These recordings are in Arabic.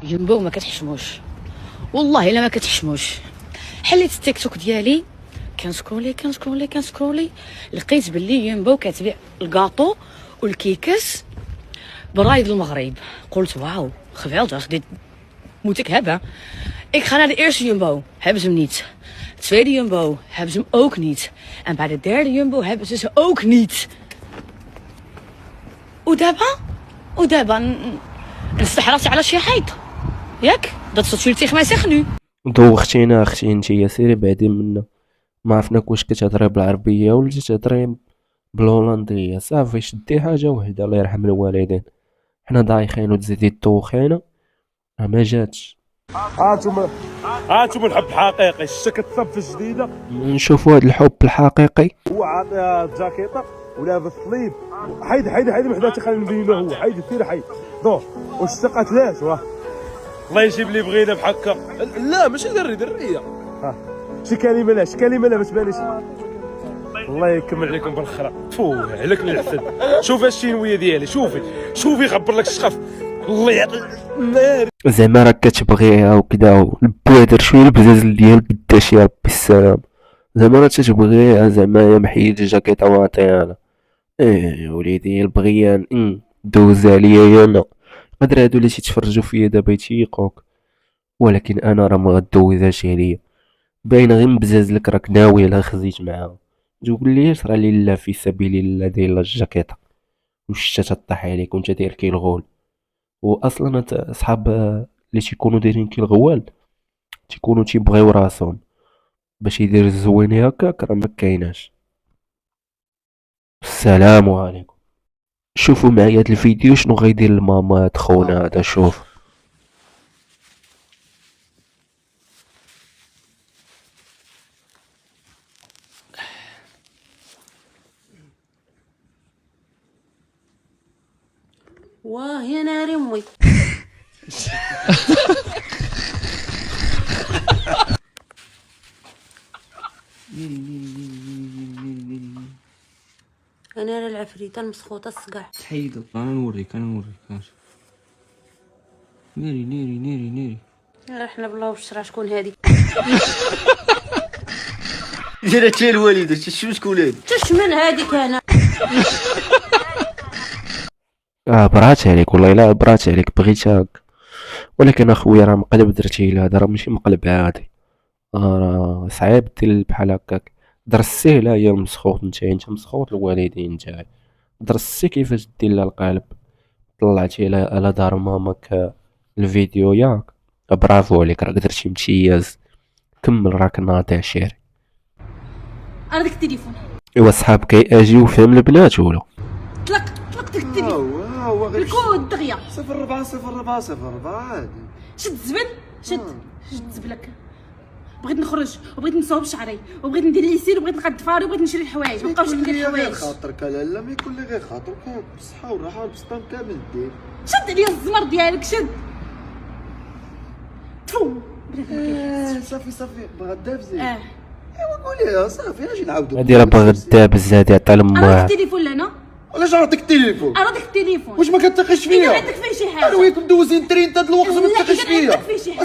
ينبو ما كتحشموش والله الا ما كتحشموش. حليت التيك توك ديالي كنسكرولي لقيت باللي ينبو كتبيع الكاطو والكيكس برايد المغرب. قلت wauw geweldig, dit moet ik hebben. Ik ga naar de eerste Jumbo, hebben ze hem niet. De tweede Jumbo hebben ze hem ook niet. En bij de derde Jumbo hebben ze ook niet. ودابا استحرفت على شي حيط ياك dat is wat jullie tegen mij zeggen nu. دوختينا اختي انتيا، سيري بعدي منا. ما عرفناك واش كتهضري بالعربيه ولا تهضري بالهولنديه. صافي شدي حاجه وحده الله يرحم الوالدين. حنا ضايخين وتزيدي الطوخينه ما جاتش. هانتوما الحب الحقيقي. الشتا كتصف جديده، نشوفوا هذا الحب الحقيقي. هو عاطيها الجاكيطه ولابس صليب. حيد وحداتي خلينا نبين له. هو حيد سير حيد دو والشتا قاتلاش. واه الله يجيب لي بغينا بحكا. لا ماشي دريه. شي كلمه لا ما تبانيش. الله يكمل عليكم بالخرا. تفو عليك الحسد. شوف الشينويه ديالي، شوفي غبر لك الشخف. الله يعطي النار. زعما راك كتبغيها وكذا والبوادر شويه البزاز ديال قداش يا ربي السلام. زعما راك تبغيها زعما يا محيد الجاكيطه واعطيها لها. وليدي البغيان دوز عليا انا. قدر هادو اللي تيتفرجوا فيا دابا يتيقوك، ولكن انا راه ما غدوزهاش عليا. باينه غير مبزاز لك راك ناوي لا خزيت معاها. تقول لي راه لله في سبيل الله داير الجاكيطه والشتا تطيح عليك وانت داير كي الغول. واصلا اصحاب اللي تيكونوا دايرين كي الغوال تيكونوا تيبغيو راسهم باش يدير الزويني هكاك، راه ما كايناش. السلام عليكم. شوفوا معايا هاد الفيديو شنو غيدير الماما خونا هذا. شوف واه يا ناري امي. انا العفريته المسخوطه الصقع. تحيدو. انا نوريك نيري. احنا بالله وش شكون هادي؟ دير حتى الوالده شكون هادي؟ تشمن هاديك انا. برات عليك والله الا برات عليك بغيتك. ولكن اخويا راه مقلب درتي له. هذا راه ماشي مقلب عادي. راه صعيب دير بحال هكاك. درسيه لا هي مسخوط. انت مسخوط الوالدين نتاعي. درسي كيفاش دير لها القالب. طلعتي لها على دار ماماك الفيديو ياك. برافو عليك راك درتي امتياز. كمل راك ناضي عشيري. انا ديك التليفون. ايوا صحابك اجيو فهم البنات ولا طلق ديك التليفون. الكود دغيا 040404 عادي. شد الزبل. شد زبلك. بغيت نخرج وبغيت نصوب شعري وبغيت ندير ليسير وبغيت نقاد فاري وبغيت نشري الحوايج. ما بقاوش ندير الحوايج. خاطرك لالا ما يكون لي غير خاطرك بالصحه والراحه والبسطام كامل دير. شد عليا الزمر ديالك شد. تفو صافي بغدا زين. ايوا قوليها صافي اجي نعاودو. هادي راه بغدا بزاف عطا لمها. انا التليفون لنا. علاش عرضك التليفون؟ انا ديك التليفون. واش ما كتثقش فيا؟ عندك فيه شي حاجه. انا وياكم دوزين ترين هاد الوقت ما تثقش فيا.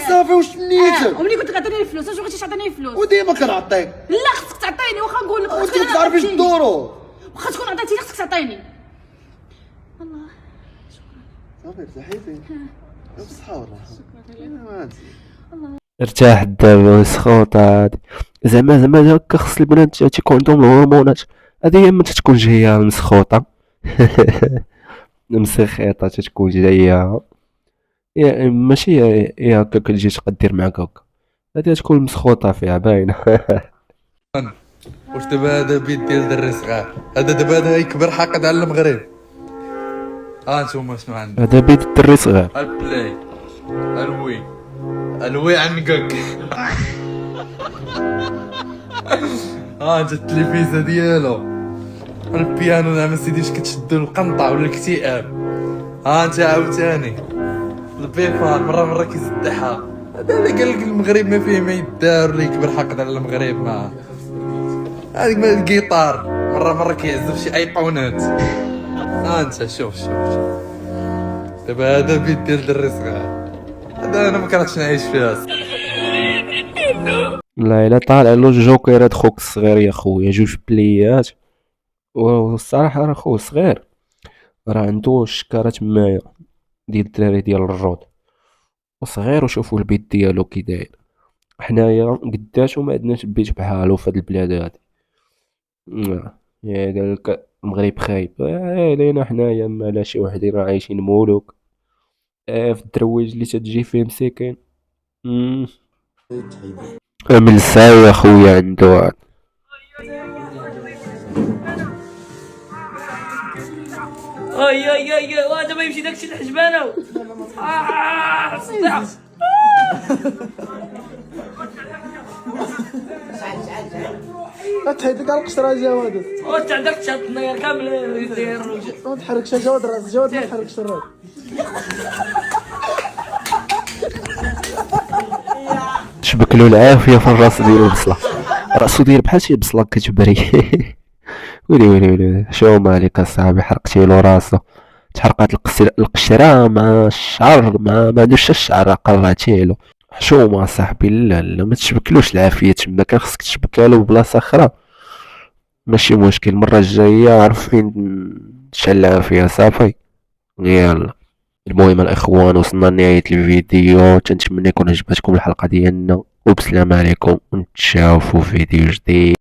صافي واش نيتك؟ وملي كنت كتعطيني الفلوس واش بغيتي تعطيني الفلوس؟ وديما كنعطيك. لا خصك تعطيني. واخا نقول لك وانت ما تعرفيش الدورو. واخا تكون عطيتيني خصك تعطيني. الله صافي ارتاحيتي. بصحة والراحة. ارتاح دابا مسخوطة هادي. زعما هكا خص البنات تيكون عندهم الهرمونات. هادي هي ملي تكون جاية مسخوطة مسخيطة تتكون جاية ماشي هي هكا كتجي تقدر معاك هكا. هادي تكون مسخوطة فيها باينة. واش دابا هذا بيت ديال دري صغار. هذا دابا هذا يكبر حاقد على المغرب. نتوما شنو عندك؟ هذا بيت الدري صغار. البلاي الوي عنقك. انت التلفزه ديالو. البيانو زعما سيدي كتشدو القنطه ولا الاكتئاب. انت عاوتاني البيفان مره كيزدحها. هذا اللي قال لك المغرب ما فيه ما يدار ولا يكبر حقد على المغرب. ما هذيك مال الجيتار مره كيعزف شي ايقونات. انت شوف دابا هذا بيت ديال دري صغار. انا ما كرهتش نعيش فيها. لا الا طالع له الجوكر هاد خوك الصغير يا خويا، جوج بليات، والصراحه راه خوه صغير، راه عنده شكاره تمايا ديال الدراري ديال الرود، وصغير، وشوفوا البيت ديالو كي داير. حنايا قداشو ما عندناش بيت بحالو في هاد البلاد هادي. يا قالك المغرب خايب، لينا حنايا مالا شي وحدين راه عايشين مولوك، في الدرويج اللي تتجي فيه مساكن. من ساعة يا خويا عنده. اي اي اي وهذا ما يمشي داكشي الحجبانه. صداع. تحيدك على القشره جواد، وانت عندك تشط النير كامل يدير. ما تحركش جواد، راس جواد ما تحركش الراس. تشبكلو العافية في الراس ديالو بصلة، راسو داير بحال شي بصلة كتبري. ويلي ويلي ويلي، شو مالك اصاحبي، حرقتيلو راسو، تحرقات القشرة مع الشعر، ما عندوش حتى الشعر، قرعتيلو. حشومة صاحبي، لا لا ما تشبكلوش العافية تما، كان خصك تشبكالو بلاصة خرا. ماشي مشكل، المرة الجاية عرف فين تشعل العافية صافي. يلا، المهم الاخوان وصلنا لنهاية الفيديو، تنتمنى يكون عجبتكم الحلقة ديالنا، وبسلام عليكم، ونتشافوا في فيديو جديد.